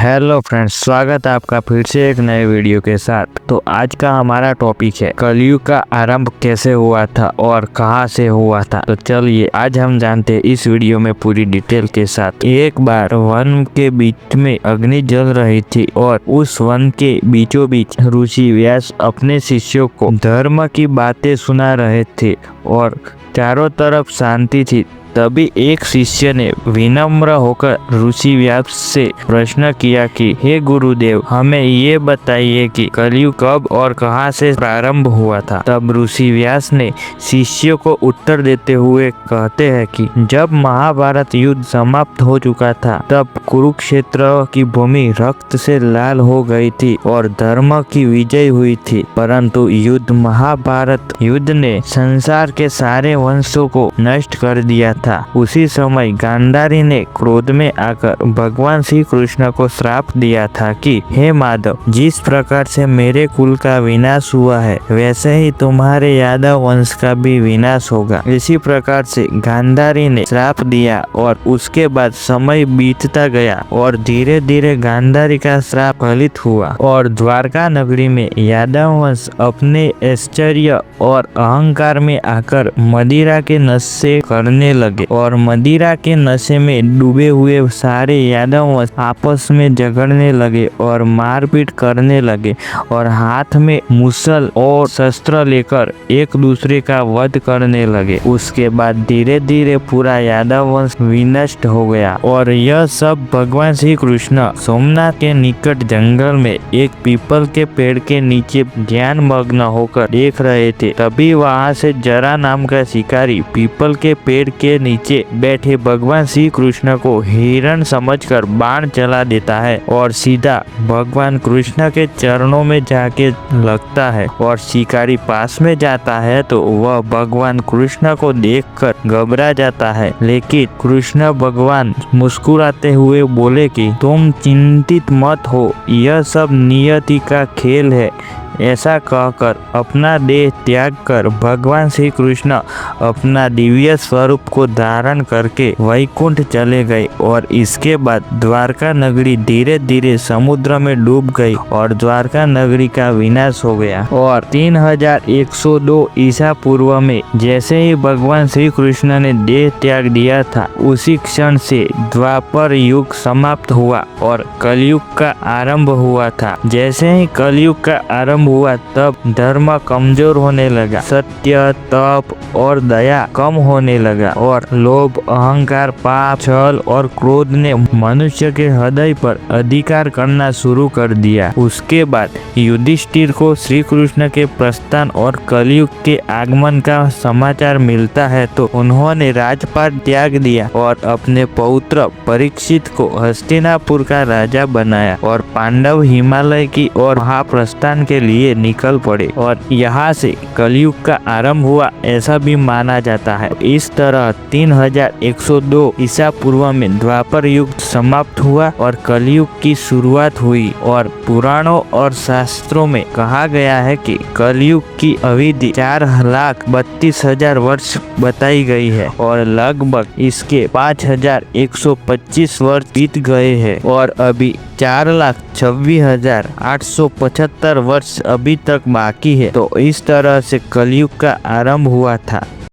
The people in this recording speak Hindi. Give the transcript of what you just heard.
हेलो फ्रेंड्स, स्वागत है आपका फिर से एक नए वीडियो के साथ। तो आज का हमारा टॉपिक है कलयुग का आरंभ कैसे हुआ था और कहां से हुआ था। तो चलिए आज हम जानते हैं इस वीडियो में पूरी डिटेल के साथ। एक बार वन के बीच में अग्नि जल रही थी और उस वन के बीचों बीच ऋषि व्यास अपने शिष्यों को धर्म की बातें सुना रहे थे और चारों तरफ शांति थी। तभी एक शिष्य ने विनम्र होकर ऋषि व्यास से प्रश्न किया कि हे गुरुदेव, हमें ये बताइए कि कलयुग कब और कहां से प्रारंभ हुआ था। तब ऋषि व्यास ने शिष्यों को उत्तर देते हुए कहते हैं कि जब महाभारत युद्ध समाप्त हो चुका था तब कुरुक्षेत्र की भूमि रक्त से लाल हो गई थी और धर्म की विजय हुई थी। परंतु महाभारत युद्ध ने संसार के सारे वंशों को नष्ट कर दिया था। उसी समय गांधारी ने क्रोध में आकर भगवान श्री कृष्ण को श्राप दिया था कि हे माधव, जिस प्रकार से मेरे कुल का विनाश हुआ है वैसे ही तुम्हारे यादव वंश का भी विनाश होगा। इसी प्रकार से गांधारी ने श्राप दिया और उसके बाद समय बीतता गया और धीरे धीरे गांधारी का श्राप फलित हुआ और द्वारका नगरी में यादव वंश अपने ऐश्वर्य और अहंकार में आकर मदिरा के नशे करने लगे और मदिरा के नशे में डूबे हुए सारे यादव वंश आपस में झगड़ने लगे और मारपीट करने लगे और हाथ में मुसल और शस्त्र लेकर एक दूसरे का वध करने लगे। उसके बाद धीरे धीरे पूरा यादव वंश विनष्ट हो गया और यह सब भगवान श्री कृष्ण सोमनाथ के निकट जंगल में एक पीपल के पेड़ के नीचे ध्यान मग्न होकर देख रहे थे। तभी वहां से जरा नाम का शिकारी पीपल के पेड़ के नीचे बैठे भगवान श्री कृष्ण को हिरण समझकर बाण चला देता है और सीधा भगवान कृष्ण के चरणों में जाके लगता है और शिकारी पास में जाता है तो वह भगवान कृष्ण को देखकर घबरा जाता है। लेकिन कृष्ण भगवान मुस्कुराते हुए बोले कि तुम चिंतित मत हो, यह सब नियति का खेल है। ऐसा कहकर अपना देह त्याग कर भगवान श्री कृष्ण अपना दिव्य स्वरूप को धारण करके वैकुंठ चले गए और इसके बाद द्वारका नगरी धीरे धीरे समुद्र में डूब गई और द्वारका नगरी का विनाश हो गया। और 3102 ईसा पूर्व में जैसे ही भगवान श्री कृष्ण ने देह त्याग दिया था उसी क्षण से द्वापर युग समाप्त हुआ और कलयुग का आरंभ हुआ था। जैसे ही कलयुग का आरंभ हुआ तब धर्म कमजोर होने लगा, सत्य, तप और दया कम होने लगा और लोभ, अहंकार, पाप, छल और क्रोध ने मनुष्य के हृदय पर अधिकार करना शुरू कर दिया। उसके बाद युधिष्ठिर को श्री कृष्ण के प्रस्थान और कलयुग के आगमन का समाचार मिलता है तो उन्होंने राजपाट त्याग दिया और अपने पौत्र परीक्षित को हस्तिनापुर का राजा बनाया और पांडव हिमालय की ओर महाप्रस्थान के लिए निकल पड़े और यहाँ से कलयुग का आरंभ हुआ ऐसा भी माना जाता है। इस तरह 3102 ईसा पूर्व में द्वापर युग समाप्त हुआ और कलयुग की शुरुआत हुई और पुराणों और शास्त्रों में कहा गया है कि कलयुग की अवधि 4,32,000 वर्ष बताई गई है और लगभग इसके 5,125 वर्ष बीत गए हैं और अभी 4,26,875 वर्ष अभी तक बाकी है। तो इस तरह से कलयुग का आरंभ हुआ था।